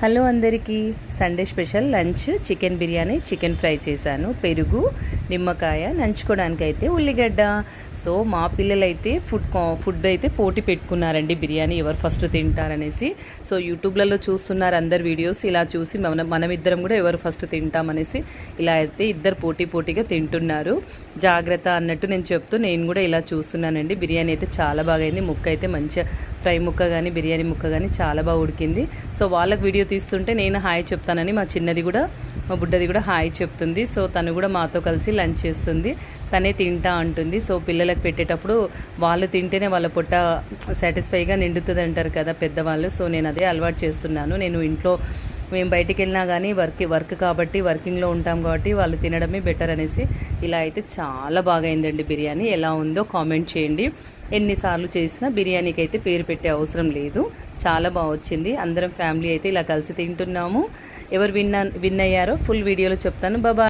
Hello అందరికీ Sunday special lunch chicken biryani chicken fry చేశాను. పెరుగు, నిమ్మకాయ, నంచుకోవడానికి అయితే ఉల్లిగడ్డ. సో మా పిల్లలైతే ఫుడ్ అయితే పోటీ పెట్టుకున్నారండి, బిర్యానీ ఎవరు ఫస్ట్ తింటారనేసి. సో యూట్యూబ్లలో చూస్తున్నారు అందరు వీడియోస్, ఇలా చూసి మనమిద్దరం కూడా ఎవరు ఫస్ట్ తింటామనేసి ఇలా అయితే ఇద్దరు పోటీగా తింటున్నారు. జాగ్రత్త అన్నట్టు నేను చెప్తూ నేను కూడా ఇలా చూస్తున్నానండి. బిర్యానీ అయితే చాలా బాగా అయింది. ముక్క అయితే మంచిగా ఫ్రై ముక్క కానీ బిర్యానీ ముక్క కానీ చాలా బాగా ఉడికింది. సో వాళ్ళకి వీడియో తీస్తుంటే నేను హాయ్ చెప్తానని మా చిన్నది కూడా మా బుడ్డది కూడా హాయ్ చెప్తుంది. సో తను కూడా మాతో కలిసి లంచ్ చేస్తుంది, తనే తింటా అంటుంది. సో పిల్లలకు పెట్టేటప్పుడు వాళ్ళు తింటేనే వాళ్ళ పొట్ట సాటిస్ఫైగా నిండుతుంది అంటారు కదా పెద్దవాళ్ళు. సో నేను అదే అలవాటు చేస్తున్నాను. నేను ఇంట్లో మేము బయటికి వెళ్ళినా కానీ వర్క్ కాబట్టి వర్కింగ్లో ఉంటాం కాబట్టి వాళ్ళు తినడమే బెటర్ అనేసి ఇలా అయితే చాలా బాగా అయిందండి. బిర్యానీ ఎలా ఉందో కామెంట్ చేయండి. ఎన్నిసార్లు చేసినా బిర్యానీకి అయితే పేరు పెట్టే అవసరం లేదు, చాలా బాగా వచ్చింది. అందరం ఫ్యామిలీ అయితే ఇలా కలిసి తింటున్నాము. ఎవరు విన్ అయ్యారో ఫుల్ వీడియోలో చెప్తాను. బాబా.